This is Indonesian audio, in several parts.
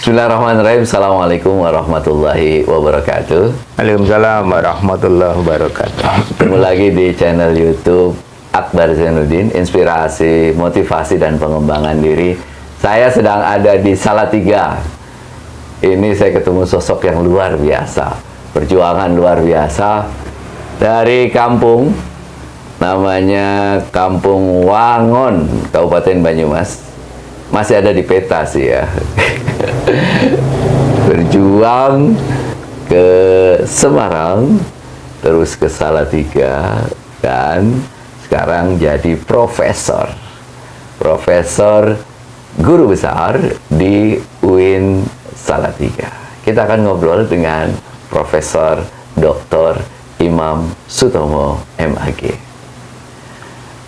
Bismillahirrahmanirrahim. Assalamualaikum warahmatullahi wabarakatuh. Waalaikumsalam warahmatullahi wabarakatuh. Ketemu lagi di channel YouTube Akbar Zainuddin, inspirasi, motivasi, dan pengembangan diri. Saya sedang ada di Salatiga. Ini saya ketemu sosok yang luar biasa, perjuangan luar biasa dari kampung, namanya Kampung Wangon, Kabupaten Banyumas. Masih ada di peta sih ya. Berjuang ke Semarang, terus ke Salatiga, dan sekarang jadi profesor guru besar di UIN Salatiga. Kita akan ngobrol dengan Profesor Dr. Imam Sutomo MAG.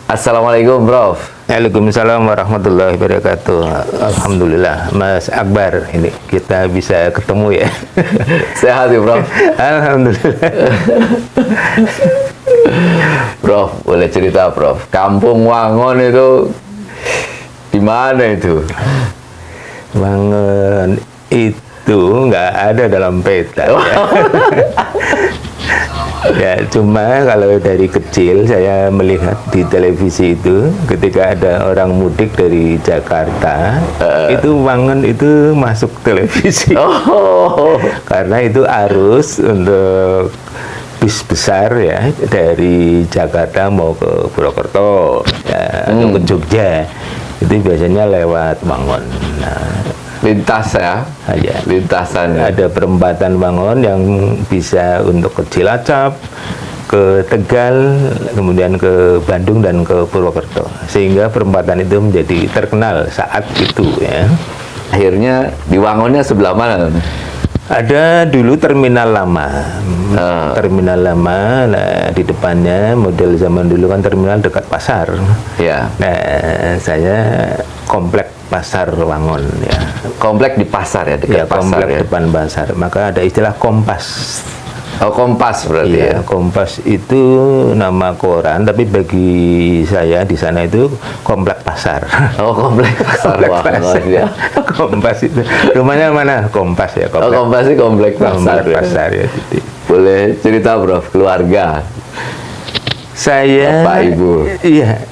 Assalamualaikum, Prof. Waalaikumsalam warahmatullahi wabarakatuh. Alhamdulillah, Mas Akbar, ini kita bisa ketemu ya. Sehat ya, Prof? Alhamdulillah. Prof, boleh cerita, Prof? Kampung Wangon itu di mana itu? Wangon itu nggak ada dalam peta. Ya. Ya, cuma kalau dari kecil saya melihat di televisi itu ketika ada orang mudik dari Jakarta, itu Wangon itu masuk televisi. Karena itu arus untuk bis besar ya, dari Jakarta mau ke Purwokerto ya, atau ke Jogja, itu biasanya lewat Wangon. Nah, Lintas ya? aja. Lintasan ya? Ada perempatan Wangon yang bisa untuk ke Cilacap, ke Tegal, kemudian ke Bandung dan ke Purwokerto. Sehingga perempatan itu menjadi terkenal saat itu ya. Akhirnya di Wangonnya sebelah mana? Ada dulu terminal lama. Terminal lama, nah di depannya model zaman dulu kan terminal dekat pasar. Ya. Nah, saya komplek Pasar Wangon ya. Komplek di pasar ya, dekat Ya, pasar komplek ya? depan pasar. Maka ada istilah Kompas. Oh, Kompas berarti ya? Iya, Kompas itu nama koran, tapi bagi saya di sana itu komplek pasar. Oh, komplek pasar Wangon ya? Kompas itu. Rumahnya mana? Kompas ya. Oh, Kompas sih komplek pasar ya? Pasar ya. Boleh cerita, Prof, keluarga? Saya, Bapak, Ibu? Iya.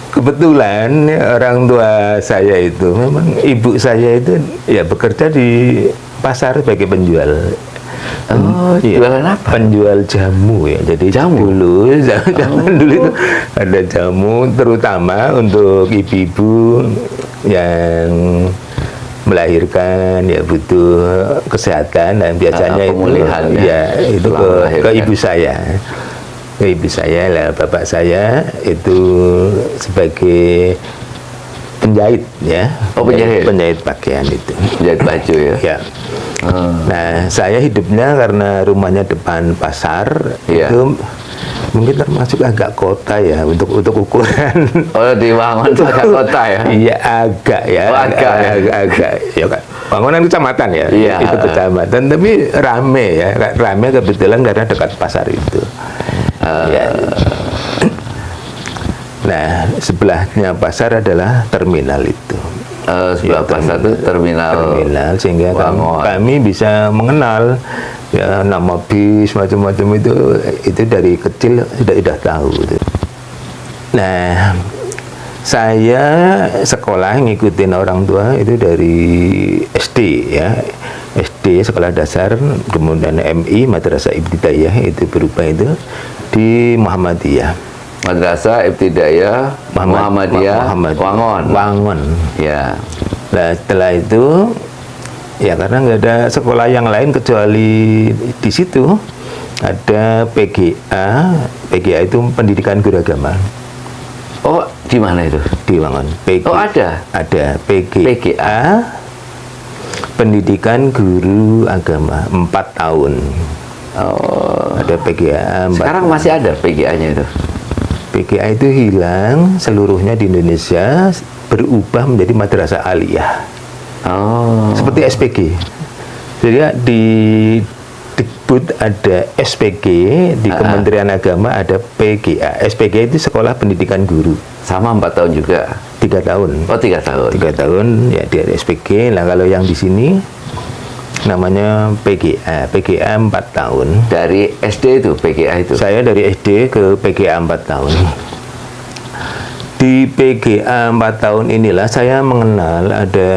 Kebetulan orang tua saya itu, memang ibu saya itu ya bekerja di pasar sebagai penjual. Oh, jualan apa? Penjual jamu ya. Jadi Jamu? dulu, zaman dulu itu ada jamu terutama untuk ibu-ibu yang melahirkan ya, butuh kesehatan, dan biasanya pemulihan itu ya, itu ke ibu saya. Ibu saya lah, bapak saya itu sebagai penjahit ya. Oh, penjahit? Penjahit pakaian itu. Penjahit baju ya? Ya. Nah, saya hidupnya karena rumahnya depan pasar, Iya. itu mungkin termasuk agak kota ya untuk ukuran. Oh, di Wangon agak kota ya? Iya, agak ya. Oh, agak ya? Agak. Ya kan. Wangonan kecamatan ya. Iya. Itu kecamatan, tapi rame ya. Rame kebetulan karena dekat pasar itu. Ya. Nah, sebelahnya pasar adalah terminal itu. Sebelah pasar itu terminal Sehingga kami bisa mengenal ya nama bis macam-macam itu dari kecil sudah tahu gitu. Nah, saya sekolah ngikutin orang tua itu dari SD ya. SD, sekolah dasar, kemudian MI, Madrasah Ibtidaiyah, itu berubah itu di Muhammadiyah. Madrasah Ibtidaiyah Muhammadiyah Wangon. Ya. Nah, setelah itu ya karena nggak ada sekolah yang lain kecuali di situ ada PGA. PGA itu Pendidikan Guru Agama. Oh, di mana itu? Di Wangon. Oh, ada? Ada PGA. Pendidikan Guru Agama 4 tahun. Oh. Ada PGA 4 Sekarang tahun. masih ada PGA-nya itu? PGA itu hilang seluruhnya di Indonesia, berubah menjadi Madrasah Aliyah. Oh. Seperti SPG. Jadi di Dikbud ada SPG, di Kementerian Agama ada PGA. SPG itu Sekolah Pendidikan Guru. Sama 4 tahun juga? 3 tahun. Oh, 3 tahun. 3 tahun ya di SPG. Nah kalau yang di sini namanya PGA 4 tahun. Dari SD itu, PGA itu? Saya dari SD ke PGA 4 tahun. Di PGA 4 tahun inilah saya mengenal ada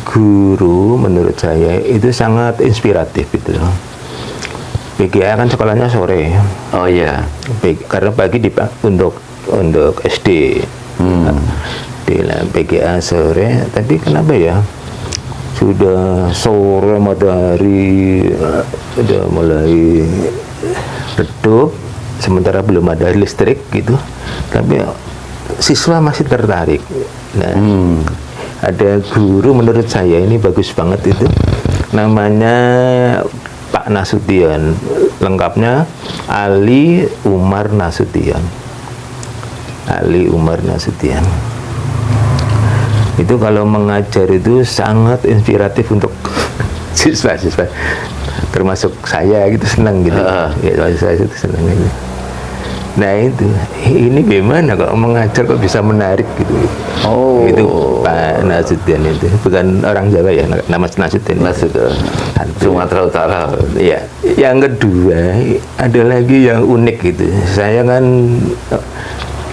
guru, menurut saya itu sangat inspiratif itu. PGA kan sekolahnya sore. Oh iya. Karena pagi untuk SD. Di PGA sore, tapi kenapa ya? Sudah sore matahari sudah mulai redup, sementara belum ada listrik gitu. Tapi siswa masih tertarik. Nah, ada guru menurut saya ini bagus banget itu. Namanya Pak Nasution. Lengkapnya Ali Umar Nasution. Ali Umar Nasution. Itu kalau mengajar itu sangat inspiratif untuk siswa-siswa. Termasuk saya gitu, senang gitu. Ya, saya itu senang gitu. Nah itu, ini gimana kok mengajar kok bisa menarik gitu. Oh. Itu Pak Nasution itu, bukan orang Jawa ya, nama Nasution. Nasution. Sumatera Utara. Ya, yang kedua ada lagi yang unik gitu. Saya kan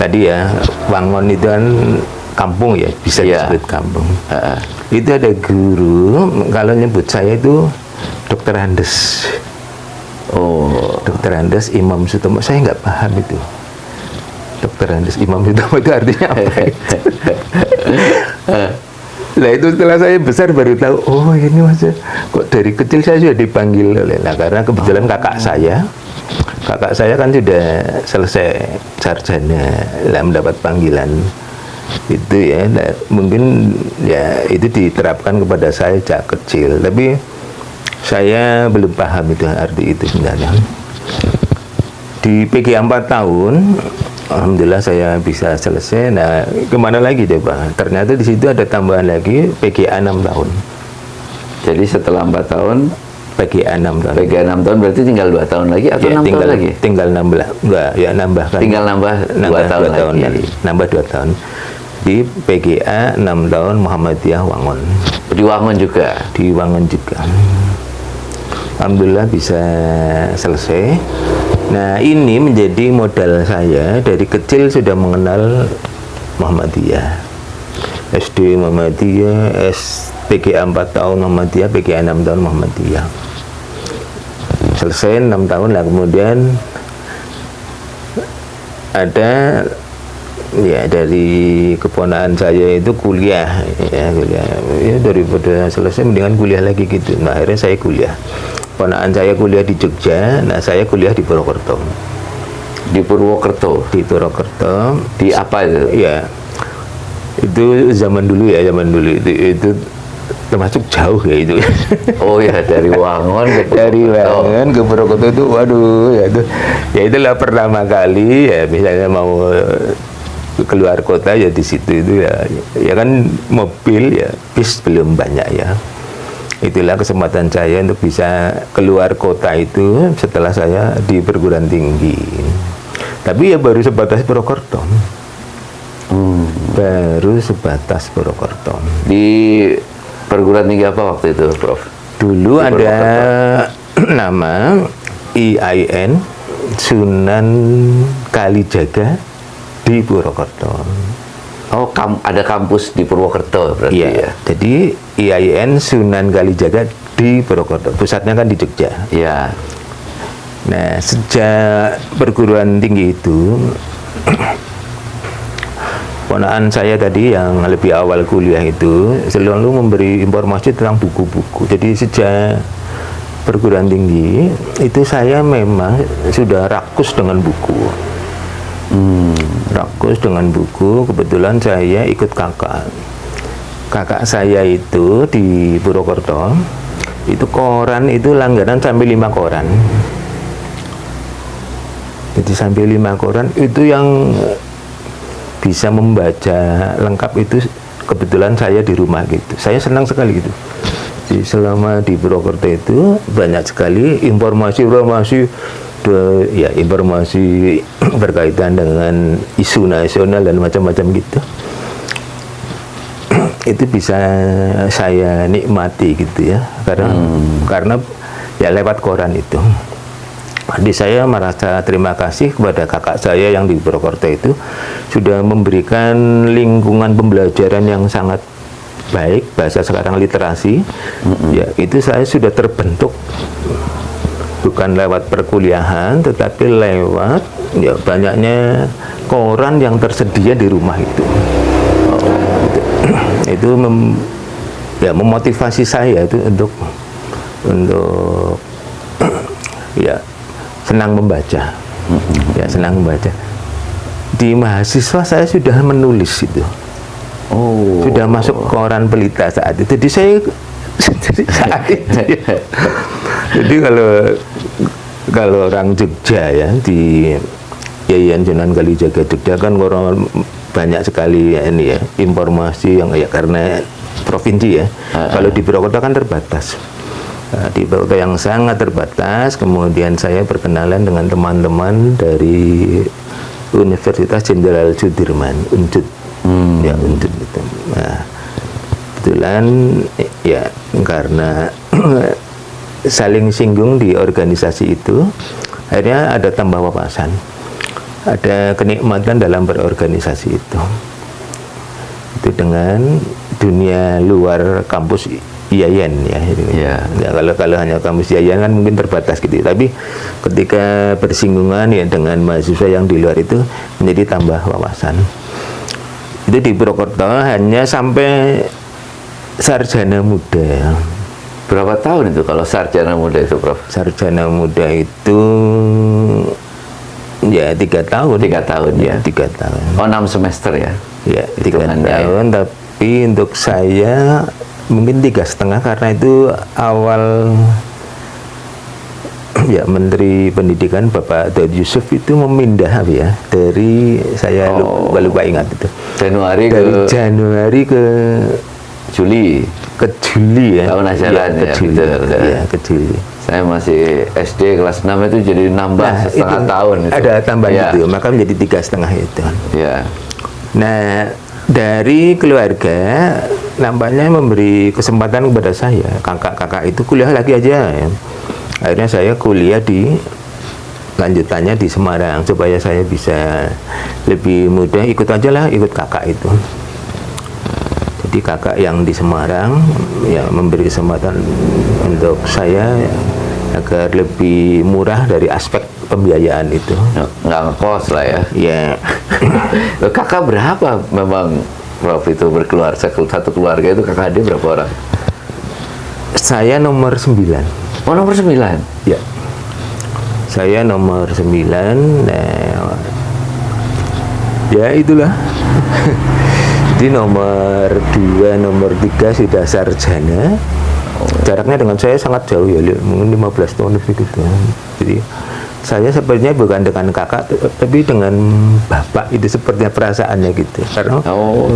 tadi ya, Wangon itu kan kampung ya, bisa disebut kampung. Itu ada guru, kalau nyebut saya itu Dokter Andes. Oh, Dokter Andes Imam Sutomo, saya nggak paham itu. Dokter Andes Imam Sutomo itu artinya apa? Nah itu setelah saya besar baru tahu, oh ini masa kok dari kecil saya sudah dipanggil oleh. Nah karena kebetulan kakak saya kan sudah selesai sarjana, lah mendapat panggilan itu ya. Nah, mungkin ya itu diterapkan kepada saya sejak kecil, tapi saya belum paham itu arti itu sebenarnya. Di PGA 4 tahun, alhamdulillah saya bisa selesai. Nah, kemana lagi coba? Ternyata di situ ada tambahan lagi PGA 6 tahun. jadi setelah 4 tahun, PGA 6 tahun. PGA 6 tahun berarti tinggal 2 tahun lagi atau Ya, 6 tahun lagi? Tinggal 16. Enggak, ya nambahkan. Tinggal nambah 2 tahun lagi. Nambah 2 tahun. Di PGA 6 tahun Muhammadiyah Wangon. Di Wangon juga? Di Wangon juga. Alhamdulillah bisa selesai. Nah ini menjadi modal saya, dari kecil sudah mengenal Muhammadiyah. SD Muhammadiyah, PGA 4 tahun Muhammadiyah, PGA 6 tahun Muhammadiyah. Selesai 6 tahun lah, kemudian ada ya dari keponakan saya itu kuliah ya, daripada selesai mendingan kuliah lagi gitu. Nah akhirnya saya kuliah. Ponakan saya kuliah di Jogja, nah saya kuliah di Purwokerto. Di Purwokerto? Di Purwokerto. Di apa itu? Ya, itu zaman dulu itu termasuk jauh ya itu. Oh ya, dari Wangon ke Purwokerto. Dari Wangon ke Purwokerto itu, waduh, ya itulah pertama kali ya, misalnya mau keluar kota ya di situ itu ya kan mobil ya, bis belum banyak ya. Itulah kesempatan saya untuk bisa keluar kota itu setelah saya di perguruan tinggi. Tapi ya baru sebatas Purwokerto. Baru sebatas Purwokerto. Di perguruan tinggi apa waktu itu, Prof? Dulu ada nama IAIN Sunan Kalijaga di Purwokerto. Oh, ada kampus di Purwokerto berarti ya? Jadi IAIN Sunan Kalijaga di Purwokerto, pusatnya kan di Jogja. Iya. Nah, sejak perguruan tinggi itu, ponakan saya tadi yang lebih awal kuliah itu selalu memberi informasi tentang buku-buku. Jadi sejak perguruan tinggi itu saya memang sudah rakus dengan buku. Rakus dengan buku. Kebetulan saya ikut kakak saya itu di Purwokerto, itu koran itu langganan sampai 5 koran. Jadi sampai 5 koran itu yang bisa membaca lengkap itu kebetulan saya di rumah gitu. Saya senang sekali gitu. Jadi selama di Purwokerto itu banyak sekali informasi berkaitan dengan isu nasional dan macam-macam gitu. itu bisa saya nikmati gitu ya, karena ya lewat koran itu. Jadi saya merasa terima kasih kepada kakak saya yang di Purwokerto itu sudah memberikan lingkungan pembelajaran yang sangat baik, bahasa sekarang literasi. Ya, itu saya sudah terbentuk bukan lewat perkuliahan, tetapi lewat ya banyaknya koran yang tersedia di rumah itu. Itu memotivasi saya itu untuk ya senang membaca. Ya, senang membaca. Di mahasiswa saya sudah menulis itu. Sudah masuk koran Pelita saat itu. Jadi saya saat itu. Jadi kalau orang Jogja ya, di Yayan Sunan Kalijaga Jogja kan orang banyak sekali ya, ini ya informasi yang ya karena provinsi ya. Kalau di Purwokerto kan terbatas. Di Purwokerto yang sangat terbatas. Kemudian saya berkenalan dengan teman-teman dari Universitas Jenderal Sudirman, UNJUD. Ya, UNJUD itu. Nah, kebetulan ya karena saling singgung di organisasi itu, akhirnya ada tambah wawasan, ada kenikmatan dalam berorganisasi itu dengan dunia luar kampus Yayan ya. Ya kalau hanya kampus Yayan kan mungkin terbatas gitu. Tapi ketika bersinggungan ya dengan mahasiswa yang di luar itu menjadi tambah wawasan. Itu di Purwokerto hanya sampai sarjana muda. Berapa tahun itu kalau sarjana muda itu, Prof? Sarjana muda itu ya 3 tahun. 3 tahun ya. 3 tahun. Oh, 6 semester ya? Ya, 3 tahun. Ya. Tapi untuk saya mungkin 3,5 karena itu awal ya Menteri Pendidikan Bapak Daud Yusuf itu memindah ya dari saya lupa ingat itu. Dari Januari ke Juli. Ke Juli ya. Tahun ajaran ya. Ke Juli. Saya masih SD kelas 6 itu jadi nambah setengah tahun itu. Ada tambahan itu, maka menjadi 3,5 itu. Ya. Nah, dari keluarga nampaknya memberi kesempatan kepada saya, kakak-kakak itu kuliah lagi aja ya. Akhirnya saya kuliah di lanjutannya di Semarang supaya saya bisa lebih mudah ikut kakak itu. Jadi kakak yang di Semarang ya memberi kesempatan untuk saya agar lebih murah dari aspek pembiayaan itu. Nggak ngekos lah ya. Ya. Kakak berapa memang, Prof, itu satu keluarga itu kakak adik berapa orang? Saya nomor 9. Oh, nomor 9? Ya. Saya nomor 9. Nah, ya itulah. Jadi nomor 2, nomor 3 sudah sarjana. Jaraknya dengan saya sangat jauh ya, mungkin 15 tahun lebih gitu. Jadi saya sebenarnya bukan dengan kakak, tapi dengan bapak itu sepertinya perasaannya gitu. Karena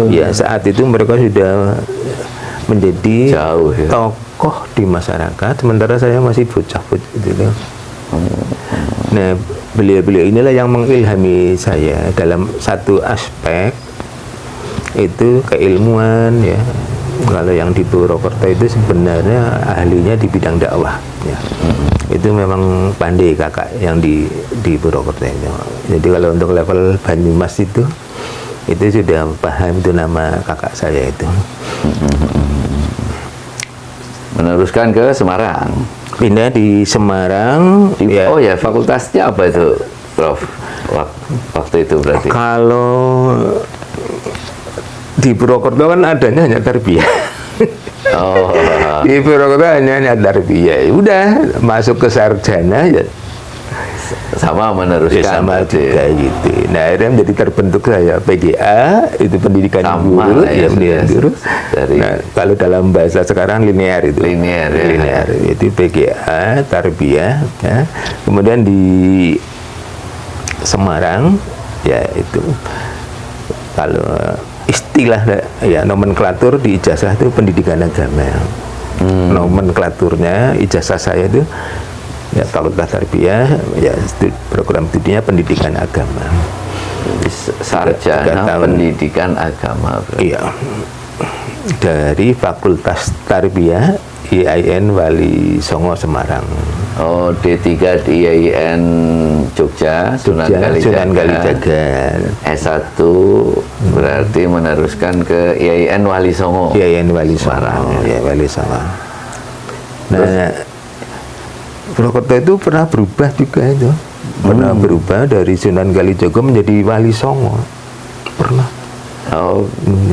ya saat itu mereka sudah menjadi jauh, ya, tokoh di masyarakat, sementara saya masih bocah-bocah gitu. Nah, beliau-beliau inilah yang mengilhami saya dalam satu aspek itu keilmuan ya. Kalau yang di Purwokerto itu sebenarnya ahlinya di bidang dakwah ya. Itu memang pandai kakak yang di Purwokerto itu. Jadi kalau untuk level Banyumas itu sudah paham itu nama kakak saya itu. Meneruskan ke Semarang. Pindah di Semarang. Ya. Oh ya, fakultasnya apa itu, Prof? Waktu itu berarti. Kalau di Purwokerto kan adanya hanya tarbiyah. Di Purwokerto hanya tarbiyah. Udah masuk ke sarjana ya. Sama meneruskan. Ya, sama juga gitu. Nah, akhirnya menjadi terbentuk saya PGA, itu pendidikan guru, ya pendidikan guru. Nah, kalau dalam bahasa sekarang linear itu. Linear. Itu PGA, tarbiyah. Ya. Kemudian di Semarang, ya itu kalau istilah ya nomenklatur di ijazah itu pendidikan agama. Nomenklaturnya ijazah saya itu ya fakultas tarbiyah, ya program studinya pendidikan agama. Sarjana pendidikan agama. Iya. dari Fakultas Tarbiyah IAIN Wali Songo Semarang. Oh, D3 di IAIN Jogja, Sunan Kalijaga. S1 berarti meneruskan ke IAIN Wali Songo. IAIN Wali Songo. Ya, Wali Songo. Nah, Purwokerto itu pernah berubah juga itu. Pernah berubah dari Sunan Kalijaga menjadi Wali Songo. Pernah. Oh,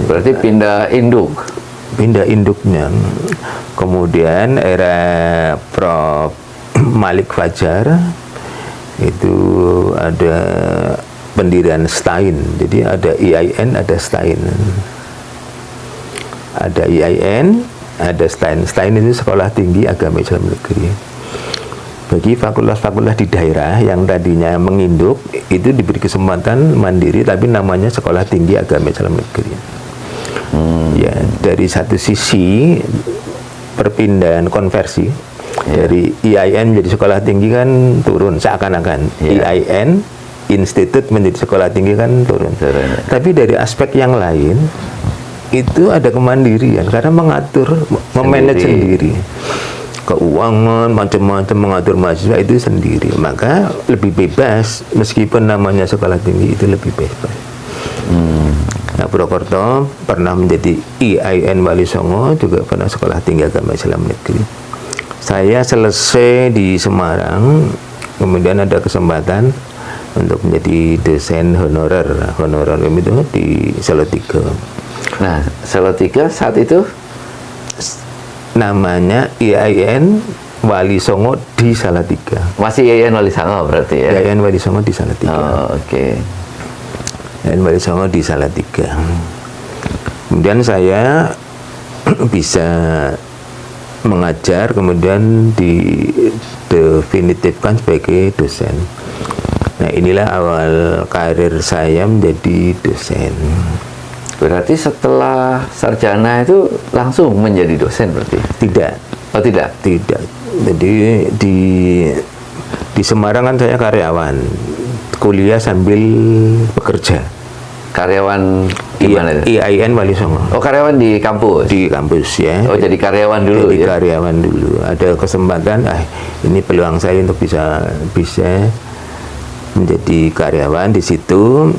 berarti pindah induk. Pindah induknya. Kemudian era Prof. Malik Fajar itu ada pendirian STAIN. Jadi ada IAIN, ada STAIN. Ada IAIN, ada STAIN. STAIN itu Sekolah Tinggi Agama Islam Negeri. Bagi fakultas-fakultas di daerah yang tadinya menginduk, itu diberi kesempatan mandiri, tapi namanya Sekolah Tinggi Agama Islam Negeri. Ya, dari satu sisi perpindahan konversi dari IAIN menjadi sekolah tinggi kan turun seakan-akan. IAIN institut menjadi sekolah tinggi kan turun. Tapi dari aspek yang lain itu ada kemandirian karena mengatur, memanage sendiri. Keuangan macam-macam, mengatur mahasiswa itu sendiri. Maka lebih bebas, meskipun namanya sekolah tinggi itu lebih bebas. Nah, Purwokerto pernah menjadi IAIN Wali Songo, juga pernah Sekolah Tinggi Agama Islam Negeri. Saya selesai di Semarang, kemudian ada kesempatan untuk menjadi dosen honorarium itu di Salatiga. Nah, Salatiga saat itu namanya IAIN Wali Songo di Salatiga. Masih IAIN Wali Songo berarti ya? IAIN Wali Songo di Salatiga. Oh, oke. IAIN Wali Songo di Salatiga. Kemudian saya bisa mengajar, kemudian didefinitifkan sebagai dosen. Nah, inilah awal karir saya menjadi dosen. Berarti setelah sarjana itu langsung menjadi dosen berarti? Tidak. Oh, tidak? Tidak. Jadi di Semarang kan saya karyawan, kuliah sambil bekerja. Karyawan gimana itu? IAIN Wali Songo. Oh, karyawan di kampus? Di kampus ya. Oh, jadi karyawan dulu jadi ya? Karyawan dulu. Ada kesempatan, ini peluang saya untuk bisa menjadi karyawan di situ.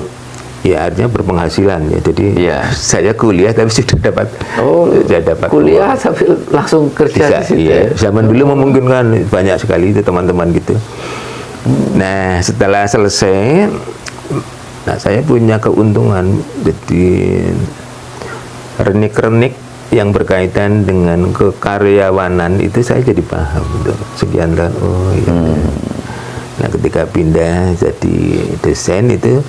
Ya, artinya berpenghasilan ya. Jadi saya kuliah tapi sudah dapat. Oh, sudah dapat kuliah uang. sambil langsung kerja di situ. Iya. Zaman dulu memungkinkan, banyak sekali itu teman-teman gitu. Nah, setelah selesai, saya punya keuntungan. Jadi renik-renik yang berkaitan dengan kekaryawanan itu saya jadi paham. Sekian tahun. Oh iya. Nah, ketika pindah jadi dosen itu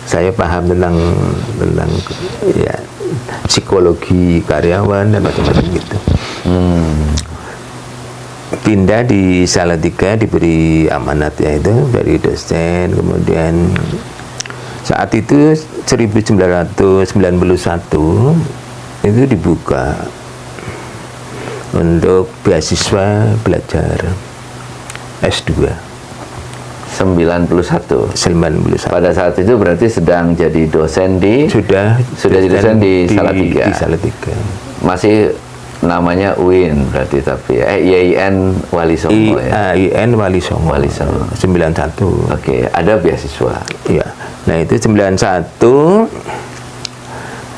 saya paham tentang ya psikologi karyawan dan macam-macam gitu. Pindah di Salatiga, diberi amanat ya itu dari dosen. Kemudian saat itu 1991 itu dibuka untuk beasiswa belajar S2. 91. Pada saat itu berarti sedang jadi dosen di sudah jadi dosen di Salatiga. Di Salatiga. Masih namanya UIN berarti tapi IAIN Wali Songo ya. IAIN Wali Songo. 91. Oke, ada beasiswa. Iya. Nah, itu 91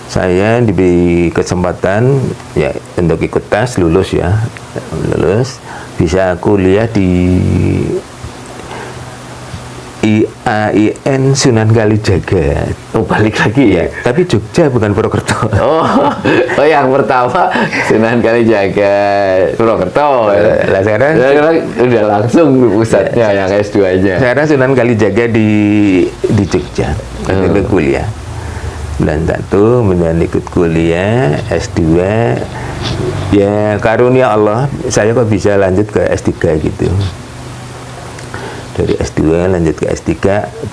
saya diberi kesempatan ya untuk ikut tes, lulus bisa kuliah di IAIN Sunan Kalijaga. Oh, balik lagi ya? Tapi Jogja bukan Purwokerto. Oh, yang pertama Sunan Kalijaga Purwokerto. Lah sekarang udah langsung pusatnya yang S2-nya. Sekarang Sunan Kalijaga di Jogja. Ikut kuliah. 91 kemudian ikut kuliah S2. Ya karunia Allah, saya kok bisa lanjut ke S3 gitu. Dari S2 lanjut ke S3,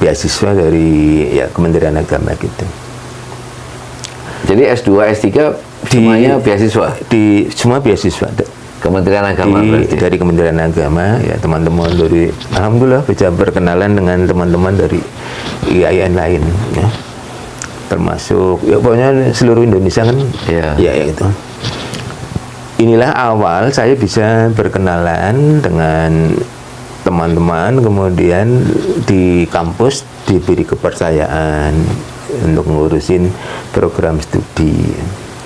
beasiswa dari ya Kementerian Agama gitu. Jadi S2, S3 semuanya beasiswa? Semua beasiswa. Kementerian Agama berarti? Dari Kementerian Agama, ya teman-teman dari, alhamdulillah bisa berkenalan dengan teman-teman dari IAIN lain. Ya. termasuk ya pokoknya seluruh Indonesia kan. Iya. Ya itu. Inilah awal saya bisa berkenalan dengan teman-teman, kemudian di kampus diberi kepercayaan untuk ngurusin program studi.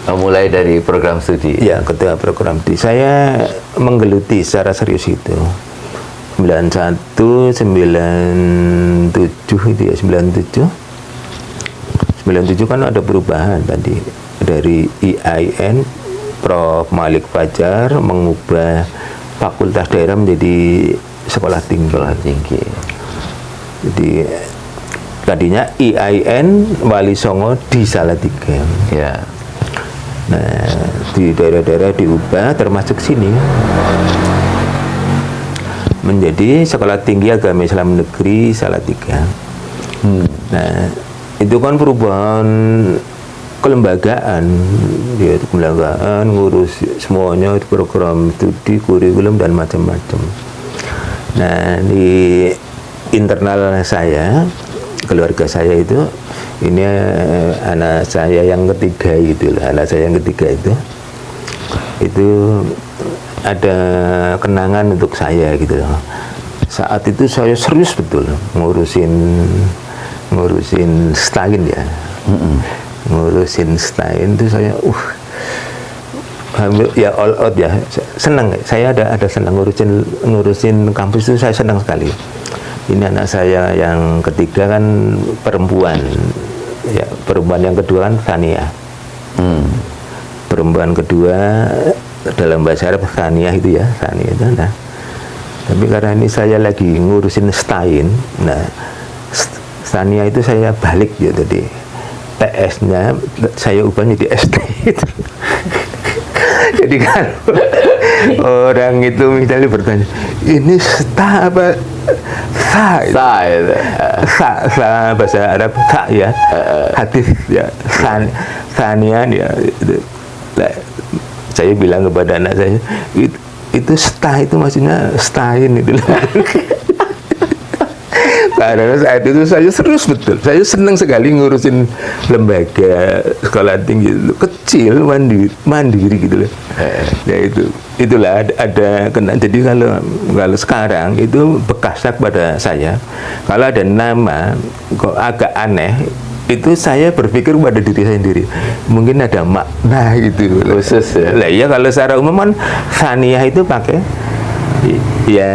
Mulai dari program studi. Ya, ketua program studi. Saya menggeluti secara serius itu. 91, 97 itu ya, 97 kan ada perubahan tadi dari IAIN, Prof. Malik Fajar mengubah fakultas daerah menjadi sekolah tinggi. Jadi tadinya IAIN Wali Songo di Salatiga. Ya. Nah, di daerah-daerah diubah termasuk sini menjadi Sekolah Tinggi Agama Islam Negeri Salatiga. Nah, itu kan perubahan kelembagaan, yaitu kelembagaan ngurus semuanya, program studi, kurikulum dan macam-macam. Nah, di internal saya, keluarga saya itu, ini anak saya yang ketiga gitu lah, anak saya yang ketiga itu ada kenangan untuk saya gitu loh. Saat itu saya serius betul ngurusin stain ya. Ngurusin stain itu saya hampir ya all out ya. Senang, saya ada senang ngurusin kampus itu, saya senang sekali. Ini anak saya yang ketiga kan perempuan. Ya, perempuan yang kedua kan Thania. Perempuan kedua dalam bahasa Arab Thania itu ya, Thania itu. Nah, tapi karena ini saya lagi ngurusin stain, nah Thania itu saya balik ya, jadi TS-nya saya ubah jadi ST. Jadi kan orang itu misalnya bertanya, ini sta apa sa? Sa bahasa Arab sa ya, hadis ya, Thania ya. Saya bilang kepada anak saya, itu sta itu maksudnya stain itu. Karena saat itu saya serius betul, saya senang sekali ngurusin lembaga sekolah tinggi itu, kecil, mandiri gitu loh. Ya itulah ada kena. Jadi kalau sekarang itu bekasnya pada saya, kalau ada nama kok agak aneh, itu saya berpikir pada diri saya sendiri, mungkin ada makna gitu khusus ya. Lah iya, kalau secara umum kan Thania itu pakai ya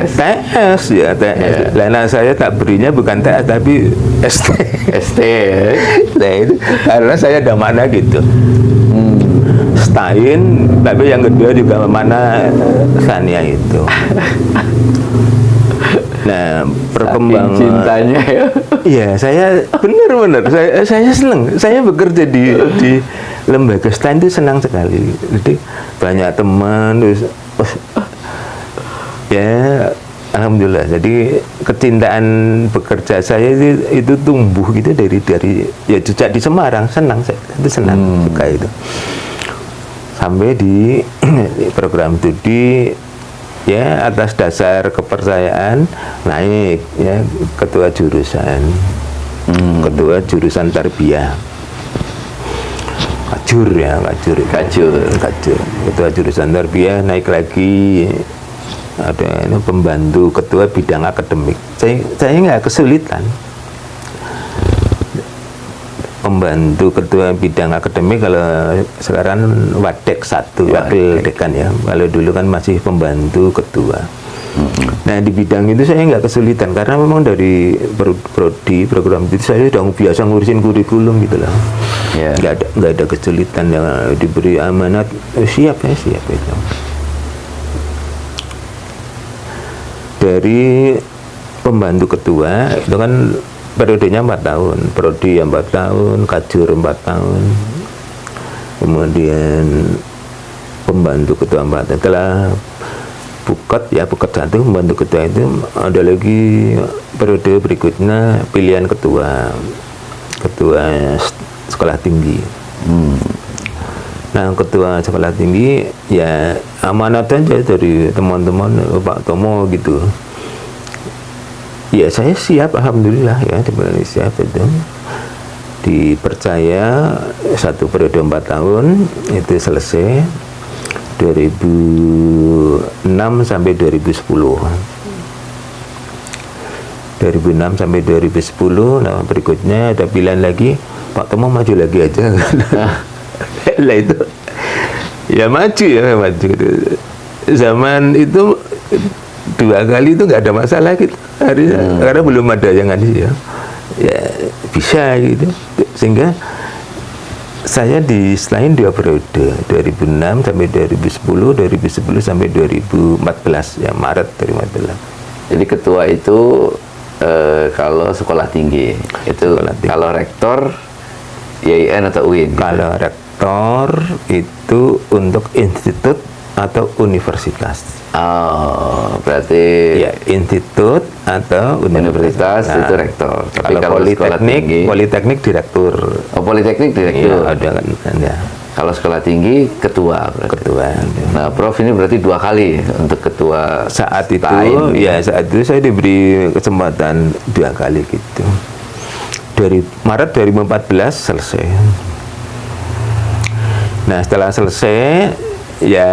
TS ya, TS. Lah anak saya tak berinya bukan TS tapi ST. Nah itu karena saya ada makna gitu. Stain, tapi yang kedua juga mana Thania itu. Nah, perkembangan cintanya ya. Iya, saya benar-benar saya senang. Saya bekerja di lembaga stain itu senang sekali. Jadi banyak teman, terus ya alhamdulillah. Jadi kecintaan bekerja saya itu tumbuh gitu dari ya sejak di Semarang, senang saya. Itu senang suka itu. Sampai di program studi ya, atas dasar kepercayaan naik ya ketua jurusan tarbiyah, kajur ketua jurusan tarbiyah, naik lagi ada ini pembantu ketua bidang akademik. Saya nggak kesulitan, pembantu ketua bidang akademik. Kalau sekarang wadek 1, wakil dekan ya. Kalau dulu kan masih pembantu ketua. Nah di bidang itu saya nggak kesulitan karena memang dari prodi program itu saya sudah biasa ngurusin kurikulum gitu lah. Nggak ada kesulitan, yang diberi amanat siap itu. Dari pembantu ketua itu kan periodenya 4 tahun, prodi 4 tahun, kajur 4 tahun, kemudian pembantu ketua 4 tahun. Setelah buket 1, pembantu ketua itu ada lagi periode berikutnya pilihan ketua sekolah tinggi. Nah, ketua sekolah tinggi ya amanat aja dari teman-teman Pak Tomo gitu. Ya saya siap, alhamdulillah ya, siap itu. Dipercaya 1 periode 4 tahun itu selesai 2006 sampai 2010. 2006 sampai 2010. Nah, berikutnya ada pilihan lagi, Pak Tomo maju lagi aja. Lah itu ya maju zaman itu 2 kali itu nggak ada masalah gitu karena belum ada yang aneh ya bisa gitu, sehingga saya di selain 2 periode 2006 sampai 2010 sampai 2014 ya, Maret 2014. Jadi ketua itu kalau sekolah tinggi itu kalau rektor YIN atau UIN gitu? Kalau rektor itu untuk institut atau universitas. Oh, berarti Ya, institut atau universitas Nah, itu rektor. Tapi kalau sekolah tinggi, politeknik direktur. oh politeknik direktur. Iya, ada kan ya. Kalau sekolah tinggi ketua berarti. Ketua. Nah, Prof ini berarti 2 kali untuk ketua Saat itu STAIN. ya saat itu saya diberi kesempatan 2 kali gitu. Dari Maret 2014 selesai. Nah, setelah selesai ya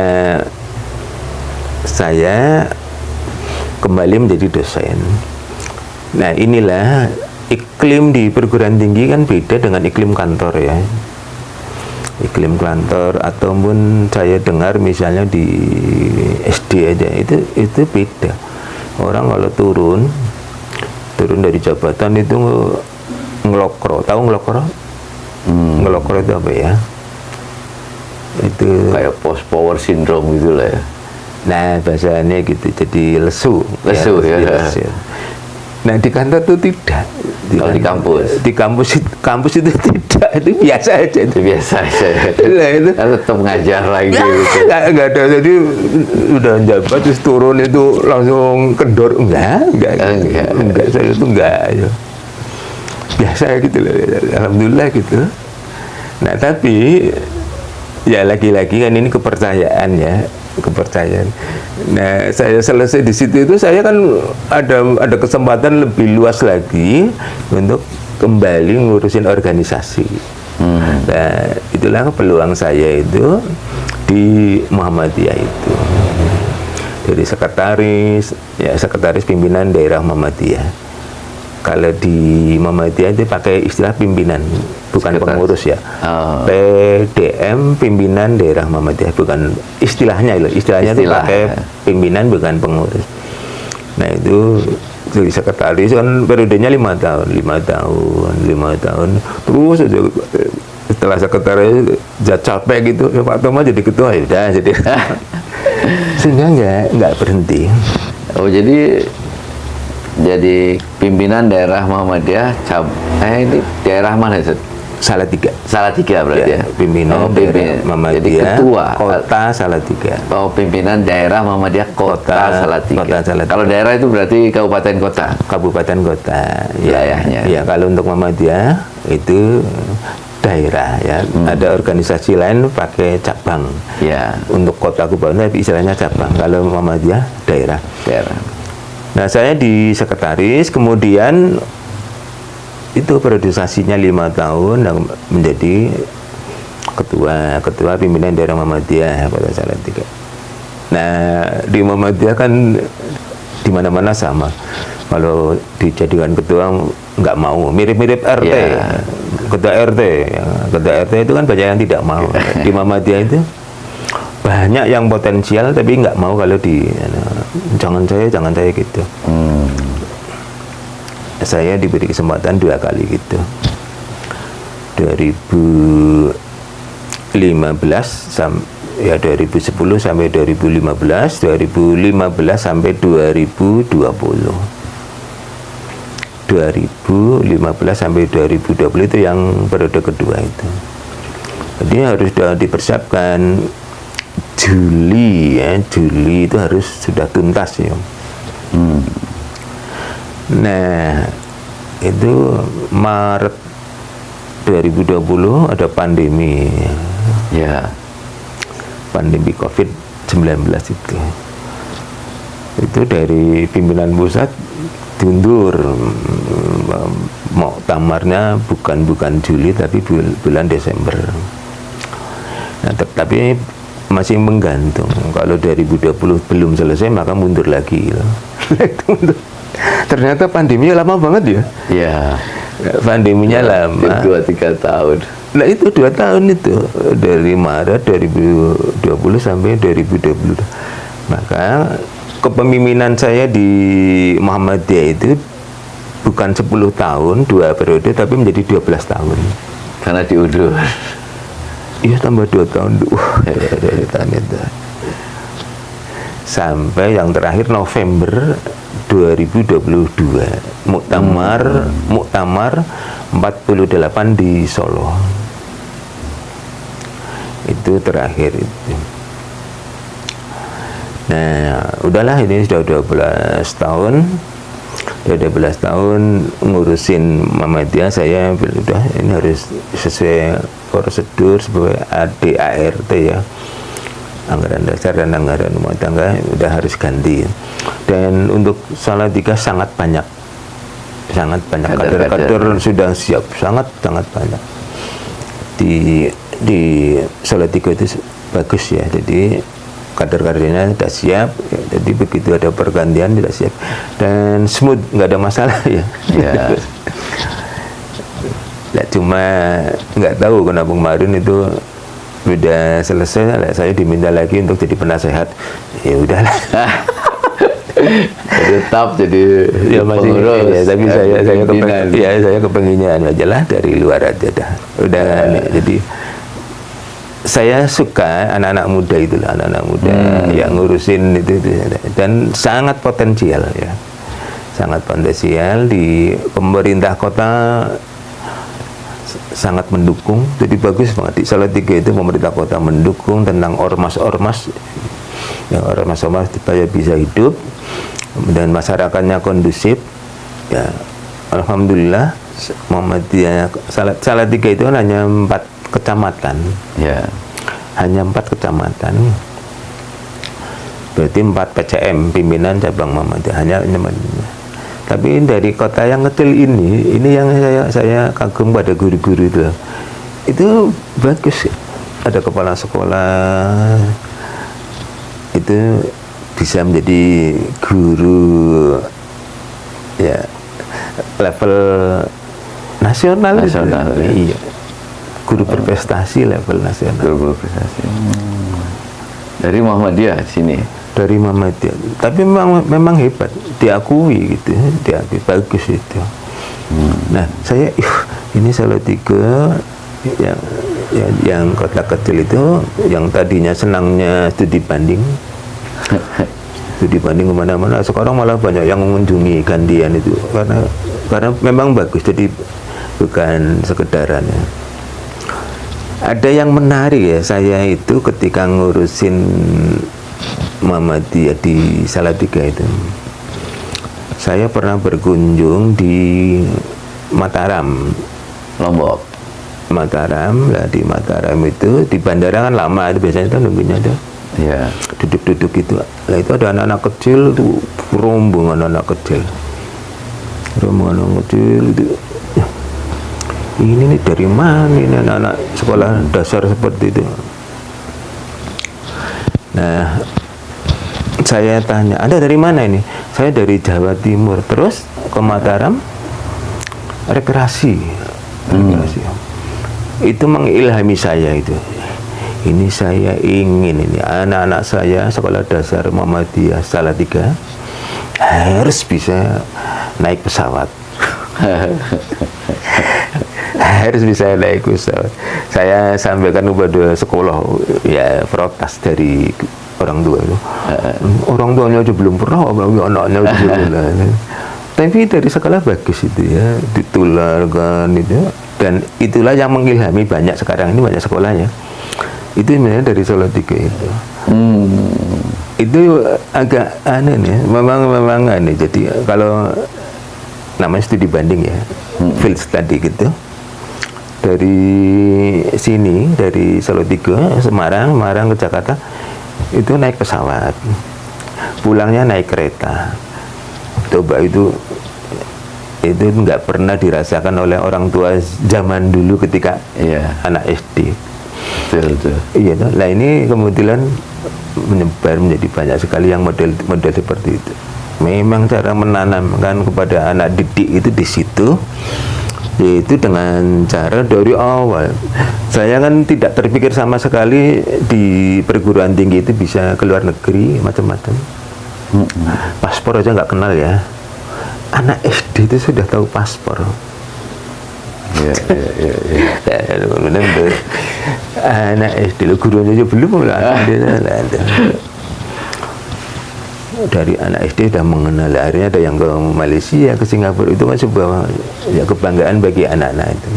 saya kembali menjadi dosen. Nah, inilah iklim di perguruan tinggi kan beda dengan iklim kantor ya. Iklim kantor ataupun saya dengar misalnya di SD aja itu beda. Orang kalau turun dari jabatan itu ngelokro. Tahu ngelokro? Ngelokro itu apa ya? Itu Kayak post power syndrome gitu lah ya. nah bahasanya gitu, jadi lesu Lesu, ya. lesu. Nah di kantor itu tidak. Kalau di kampus? Di kampus itu tidak, itu biasa aja. Itu biasa aja. Lah itu Kan tetap ngajar lagi ya, gitu. nggak ada, jadi udah jabat terus turun itu langsung kendor, enggak, saya itu enggak ya. Biasa gitu loh, alhamdulillah gitu. Nah tapi ya lagi-lagi kan ini kepercayaan ya, kepercayaan. Nah saya selesai di situ itu saya kan ada kesempatan lebih luas lagi untuk kembali ngurusin organisasi. Nah itulah peluang saya itu di Muhammadiyah itu, dari sekretaris pimpinan daerah Muhammadiyah. Kalau di Muhammadiyah itu pakai istilah pimpinan, bukan pengurus ya. Oh. PDM, pimpinan daerah Muhammadiyah, bukan istilahnya itu. Istilahnya itu pakai pimpinan, bukan pengurus. Nah itu jadi sekretaris kan periodenya 5 tahun. Terus aja setelah sekretaris capek gitu, ya Pak Tomo jadi ketua ya udah jadi. Sehingga nggak berhenti. Oh jadi pimpinan daerah Muhammadiyah ini daerah mana Ustaz? Salatiga. Salatiga berarti ya. Pimpinan daerah Muhammadiyah. Jadi ketua Kota Salatiga. Oh, pimpinan daerah Muhammadiyah Kota Salatiga. Kota Salatiga. Kalau daerah itu berarti kabupaten kota. Kabupaten kota. Wilayahnya. Ya, kalau untuk Muhammadiyah itu daerah ya. Ada organisasi lain pakai cabang. Ya. Untuk kota kabupaten istilahnya cabang. Kalau Muhammadiyah daerah. Daerah. Nah, saya di sekretaris, kemudian itu periodisasinya 5 tahun menjadi ketua pimpinan daerah Muhammadiyah Kota Salatiga. Nah, di Muhammadiyah kan di mana-mana sama. Kalau dijadikan ketua nggak mau, mirip-mirip RT. Yeah. Ketua RT, ya. Ketua RT itu kan banyak yang tidak mau. Di Muhammadiyah itu banyak yang potensial tapi nggak mau kalau jangan saya gitu. Saya diberi kesempatan 2 kali gitu. 2010 sampai 2015, 2015 sampai 2020. 2015 sampai 2020 itu yang periode kedua itu. Jadi harus dipersiapkan Juli itu harus sudah tuntas ya. Nah itu Maret 2020 ada pandemi Ya. Pandemi COVID-19 itu dari pimpinan pusat diundur. Mau tamarnya bukan Juli tapi bulan Desember. Nah, tapi masih menggantung. Kalau 2020 belum selesai maka mundur lagi. Ternyata pandeminya lama banget ya. Iya. Pandeminya lama. 2-3 tahun. Nah itu 2 tahun itu, dari Maret 2020 sampai 2020. Maka kepemimpinan saya di Muhammadiyah itu bukan 10 tahun 2 periode tapi menjadi 12 tahun. Karena diundur. Iya, tambah 2 tahun. Sampai yang terakhir November 2022 Muktamar 48 di Solo. Itu terakhir itu. Nah, udahlah ini sudah 12 tahun. Sudah 12 tahun ngurusin Muhammadiyah, saya udah ini harus sesuai prosedur sebagai ADART ya. Anggaran dasar dan anggaran rumah tangga udah harus ganti. Dan untuk Salatiga sangat banyak kader-kader sudah siap, sangat banyak di Salatiga itu bagus ya. Jadi kader-kadernya sudah siap ya, jadi begitu ada pergantian sudah siap dan smooth, nggak ada masalah ya. Ya cuma nggak tahu kenapa kemarin itu udah selesai, saya diminta lagi untuk jadi penasehat. Ya udahlah. Tetap jadi ya masih pengurus, ya, tapi saya kepenginnya aja lah dari luar aja dah. Udah jadi saya suka anak-anak muda itulah, anak-anak muda yang ngurusin itu dan sangat potensial ya. Sangat potensial di pemerintah kota, sangat mendukung. Jadi bagus banget di Salatiga itu pemerintah kota mendukung tentang ormas-ormas yang ormas-ormas supaya bisa hidup dan masyarakatnya kondusif ya. Alhamdulillah Muhammadiyah Salatiga itu hanya 4 kecamatan ya. Hanya 4 kecamatan, berarti 4 PCM pimpinan cabang Muhammadiyah hanya. Tapi dari kota yang kecil ini yang saya kagum pada guru-guru itu bagus. Ada kepala sekolah itu bisa menjadi guru ya level nasional. Iya, guru berprestasi level nasional. Guru berprestasi. Dari Muhammadiyah sini. Dari Muhammadiyah. Tapi memang hebat, diakui gitu, diakui bagus itu. Nah, saya ini Salatiga yang kota kecil itu yang tadinya senangnya studi banding. Studi banding kemana-mana, sekarang malah banyak yang mengunjungi gantian itu karena memang bagus, jadi bukan sekedarannya. Ada yang menarik ya, saya itu ketika ngurusin Muhammadiyah di Salatiga itu, saya pernah berkunjung di Mataram, Lombok. Mataram lah. Di Mataram itu di bandara kan lama itu biasanya itu nunggunya ada. Ya. Duduk-duduk itu. Lah itu ada anak-anak kecil tuh, rombongan anak kecil. Rombongan anak kecil itu. Ini nih dari mana ini anak-anak sekolah dasar seperti itu. Nah, saya tanya, Anda dari mana ini? Saya dari Jawa Timur. Terus ke Mataram rekreasi. Itu mengilhami saya itu. Ini saya ingin ini anak-anak saya sekolah dasar Muhammadiyah Salatiga harus bisa naik pesawat. Harus bisa naik pesawat. Saya sampaikan kepada sekolah ya, protes dari orang tua itu. Orang tuanya aja belum pernah, anaknya aja belum pernah. Tapi dari sekolah bagus itu ya, ditularkan itu. Dan itulah yang mengilhami banyak sekarang ini, banyak sekolahnya. Itu sebenarnya dari Salatiga itu. Itu agak aneh nih, memang aneh. Jadi kalau namanya studi banding ya, field study gitu. Dari sini, dari Salatiga, Semarang ke Jakarta, itu naik pesawat. Pulangnya naik kereta. Coba itu nggak pernah dirasakan oleh orang tua zaman dulu ketika anak SD. Betul. Iya, nah ini kemudian menyebar menjadi banyak sekali yang model seperti itu. Memang cara menanamkan kepada anak didik itu di situ, yaitu dengan cara dari awal. Saya kan tidak terpikir sama sekali di perguruan tinggi itu bisa ke luar negeri macam-macam. Paspor aja nggak kenal ya. Anak SD itu sudah tahu paspor. Iya. Anak SD lo gurunya aja belum lah. Dari anak SD sudah mengenal. Akhirnya ada yang ke Malaysia, ke Singapura. Itu kan sebuah kebanggaan bagi anak-anak itu.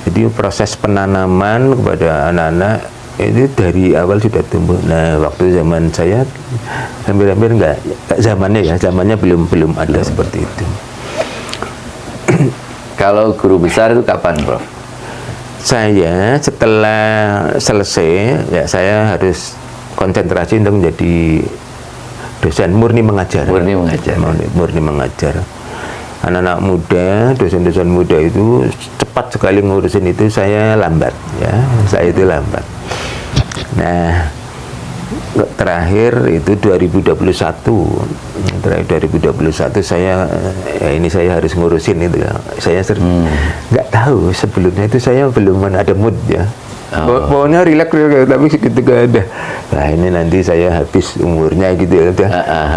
Jadi proses penanaman kepada anak-anak itu dari awal sudah tumbuh. Nah, waktu zaman saya hampir enggak zamannya belum ada seperti itu. Kalau guru besar itu kapan, Prof? Saya setelah selesai ya saya harus konsentrasi untuk menjadi dosen murni mengajar. Murni mengajar. Anak-anak muda, dosen-dosen muda itu cepat sekali ngurusin itu, saya lambat ya. Saya itu lambat. Nah, terakhir itu 2021 saya harus ngurusin itu ya. Saya nggak tahu sebelumnya itu saya belum ada mood ya. Pokoknya relax tapi ketika ada, nah ini nanti saya habis umurnya gitu ya.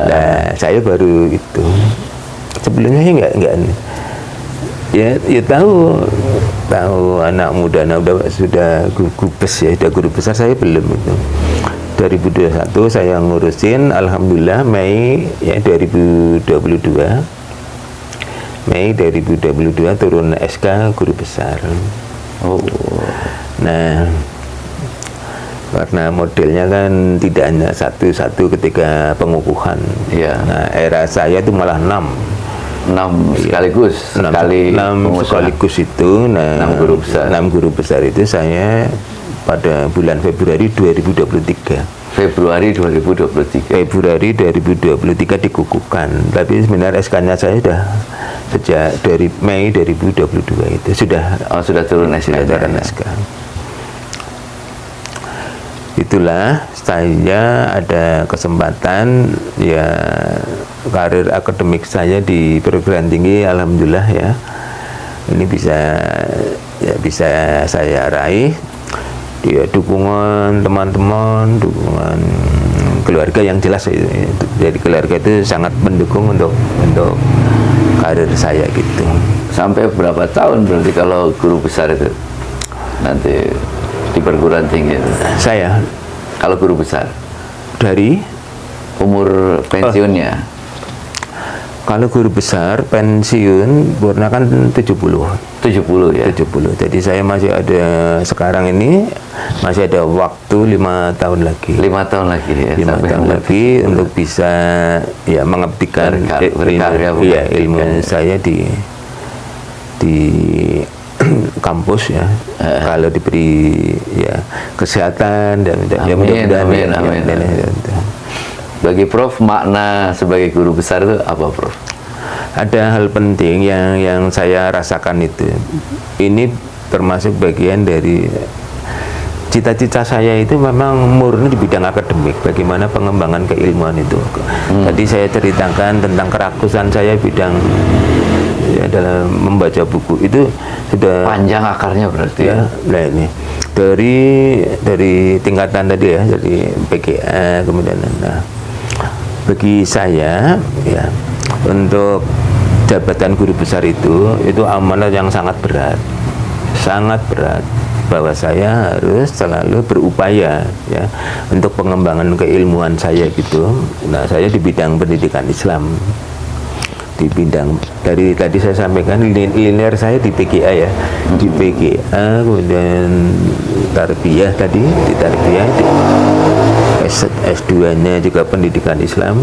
Nah, saya baru itu. Sebelumnya enggak ya tahu anak muda sudah guru besar, saya belum itu. 2021 saya ngurusin, alhamdulillah Mei 2022 turun SK guru besar. Nah, karena modelnya kan tidak hanya satu ketika pengukuhan. Nah, era saya itu malah 6 sekaligus. 6 sekaligus itu. Nah, 6 guru besar itu saya pada bulan Februari 2023 dikukuhkan. Tapi sebenarnya SK-nya saya sudah sejak dari Mei 2022 itu sudah turun SK. Itulah saya ada kesempatan ya, karir akademik saya di perguruan tinggi alhamdulillah ya. Ini bisa saya raih. Dukungan teman-teman, dukungan keluarga yang jelas. Jadi keluarga itu sangat mendukung untuk karir saya gitu. Sampai berapa tahun berarti kalau guru besar itu nanti di perguruan tinggi itu? Saya kalau guru besar dari umur pensiunnya? Kalau guru besar pensiun Purna kan 70 ya. 70. Jadi saya masih ada, sekarang ini masih ada waktu 5 tahun lagi. 5 tahun lagi ya. 5 tahun lagi untuk bisa ya mengabdikan ilmu saya di kampus ya. Kalau diberi ya kesehatan dan amin. Bagi Prof, makna sebagai guru besar itu apa, Prof? Ada hal penting yang saya rasakan itu. Ini termasuk bagian dari cita-cita saya itu memang murni di bidang akademik. Bagaimana pengembangan keilmuan itu. Tadi saya ceritakan tentang kerakusan saya bidang ya, dalam membaca buku itu sudah panjang akarnya berarti ya. Nah ini dari tingkatan tadi ya, dari PGA kemudian bagi saya ya, untuk jabatan guru besar itu amanah yang sangat berat bahwa saya harus selalu berupaya ya untuk pengembangan keilmuan saya gitu. Nah, saya di bidang pendidikan Islam, di bidang dari tadi saya sampaikan linear saya di PGA ya, di PGA, kemudian tarbiyah tadi di tarbiyah, di S2-nya juga pendidikan Islam.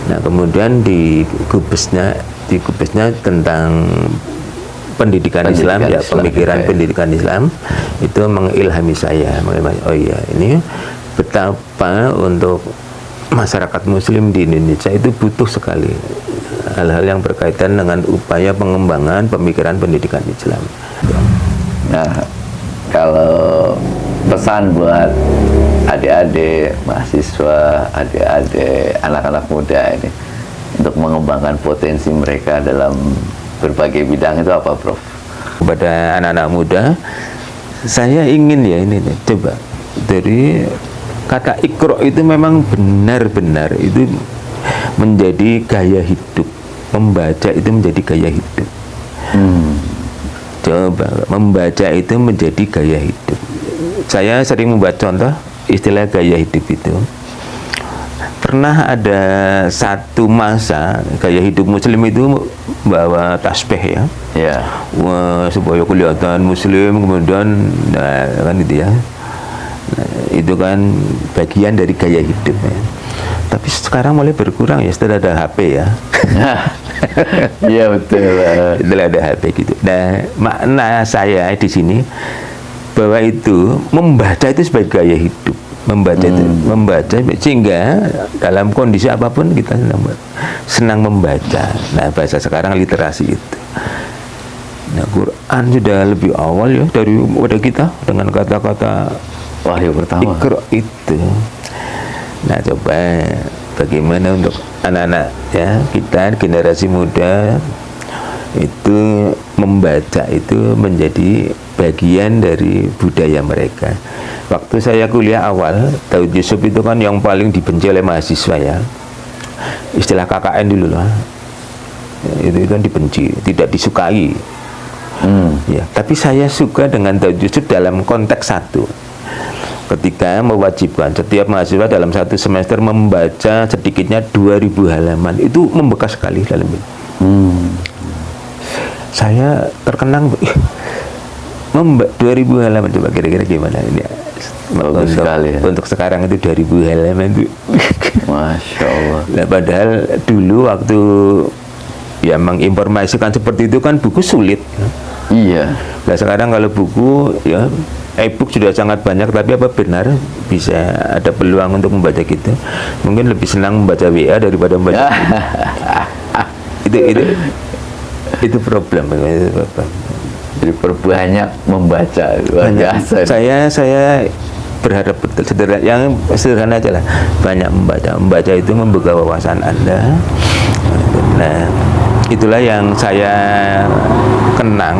Nah kemudian di Gubesnya tentang pendidikan Islam ya, pemikiran pendidikan Islam itu mengilhami saya. Oh iya, ini betapa untuk masyarakat Muslim di Indonesia itu butuh sekali hal-hal yang berkaitan dengan upaya pengembangan pemikiran pendidikan Islam. Nah, kalau pesan buat adik-adik, mahasiswa, adik-adik, anak-anak muda ini untuk mengembangkan potensi mereka dalam berbagai bidang itu apa, Prof? Kepada anak-anak muda, saya ingin ya ini nih, coba dari kata Iqra itu memang benar-benar itu menjadi gaya hidup. Membaca itu menjadi gaya hidup. Coba membaca itu menjadi gaya hidup. Saya sering membuat contoh istilah gaya hidup itu. Pernah ada satu masa gaya hidup Muslim itu bawa tasbih ya. Ya. Wah, supaya kelihatan Muslim, kemudian nah, kan itu ya. Nah, itu kan bagian dari gaya hidup ya. Tapi sekarang mulai berkurang ya setelah ada HP ya. Iya betul. Setelah ada HP gitu. Nah, makna saya di sini bahwa itu membaca itu sebagai gaya hidup. Membaca sehingga dalam kondisi apapun kita senang membaca. Nah, bahasa sekarang literasi itu. Nah, Quran sudah lebih awal ya daripada kita dengan kata-kata wahyu pertama. Iqra itu. Nah, coba bagaimana untuk anak-anak ya kita generasi muda itu membaca itu menjadi bagian dari budaya mereka. Waktu saya kuliah awal, Daud Yusuf itu kan yang paling dibenci oleh mahasiswa ya. Istilah KKN dulu lah. Itu kan dibenci, tidak disukai. Ya, tapi saya suka dengan Daud Yusuf dalam konteks satu. Ketika mewajibkan setiap mahasiswa dalam satu semester membaca sedikitnya 2000 halaman, itu membekas sekali dalam itu. Saya terkenang 2000 halaman, coba kira-kira gimana ini ya? Bagus sekali ya. Untuk sekarang itu 2000 halaman itu Masya Allah. nah, padahal dulu waktu ya menginformasikan seperti itu kan buku sulit. Iya. Nah, sekarang kalau buku ya e-book sudah sangat banyak, tapi apa benar bisa ada peluang untuk membaca gitu? Mungkin lebih senang membaca WA daripada membaca itu problem. Jadi perbanyak membaca luar biasa. Saya berharap betul yang sederhana aja lah, banyak membaca itu membuka wawasan Anda. Nah, itulah yang saya kenang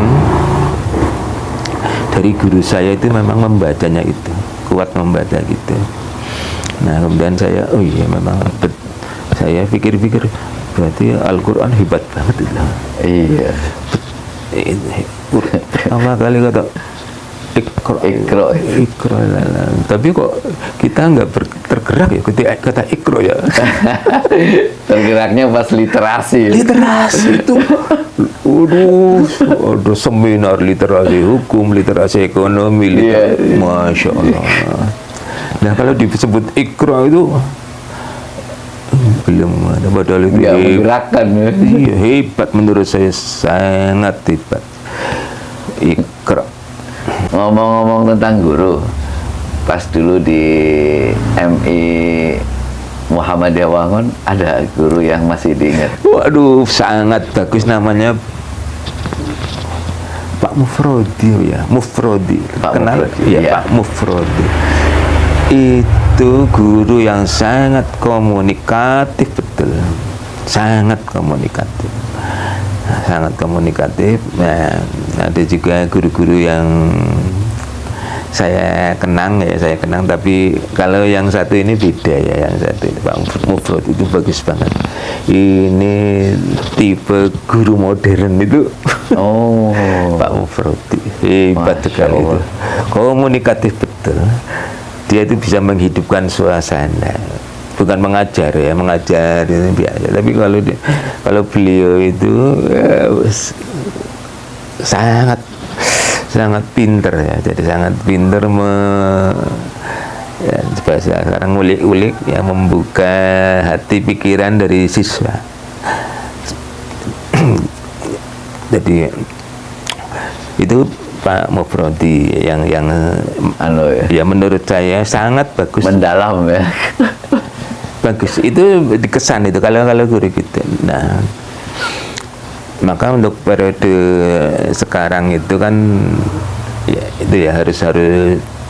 dari guru saya, itu memang membacanya itu kuat, membaca gitu. Nah, kemudian saya memang saya pikir-pikir berarti Al-Quran hebat banget itu. Iya. Pertama kali kata Iqra. Tapi kok kita nggak tergerak ya ketika kata Iqra ya. Tergeraknya pas literasi. Literasi itu ada seminar literasi hukum, literasi ekonomi, Masya Allah. Nah, kalau disebut Iqra itu belum ada, padahal itu menggerakkan. Iya, hebat menurut saya, sangat hebat. Iqra. Ngomong-ngomong tentang guru, pas dulu di MI Muhammadiyah Wangun ada guru yang masih diingat. Waduh, sangat bagus, namanya Pak Mufrodi ya, Mufrodi. Kenal? Ya, Pak Mufrodi. Itu guru yang sangat komunikatif, betul. Sangat komunikatif. Sangat komunikatif. Nah, ada juga guru-guru yang saya kenang, tapi kalau yang satu ini beda ya, yang satu ini Pak Mufrod itu bagus banget. Ini tipe guru modern itu. Oh, Pak Mufrod hebat sekali itu. Komunikatif betul. Dia itu bisa menghidupkan suasana. Bukan mengajar ya, mengajar itu biasa. Tapi kalau beliau itu sangat pinter ya, jadi sangat pinter bahasa sekarang ngulik-ulik ya, membuka hati pikiran dari siswa. Jadi itu Pak Mufrodi yang ya menurut saya sangat bagus, mendalam ya. bagus. Itu dikesan itu kalau guru kita. Nah, maka untuk periode sekarang itu kan ya itu ya harus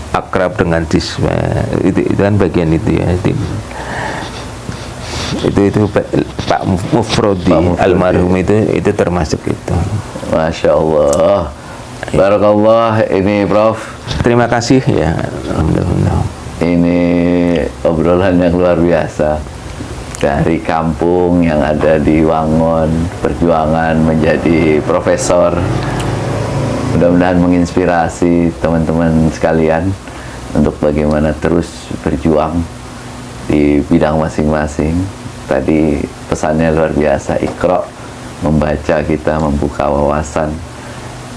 akrab dengan siswa. Itu kan bagian itu ya. Itu Pak Mufrodi almarhum itu termasuk itu. Masya Allah. Barakallah. Ini Prof. Terima kasih ya. Alhamdulillah. Ini obrolan yang luar biasa. Dari kampung yang ada di Wangon, perjuangan menjadi profesor. Mudah-mudahan menginspirasi teman-teman sekalian untuk bagaimana terus berjuang di bidang masing-masing. Tadi pesannya luar biasa, Iqra, membaca kita membuka wawasan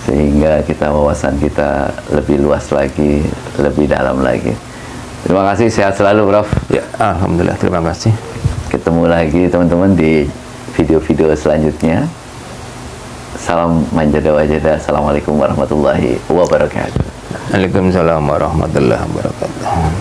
sehingga wawasan kita lebih luas lagi, lebih dalam lagi. Terima kasih, sehat selalu Prof. Ya, alhamdulillah, terima kasih. Ketemu lagi teman-teman di video-video selanjutnya. Salam manjada wajada. Assalamualaikum warahmatullahi wabarakatuh. Waalaikumsalam warahmatullahi wabarakatuh.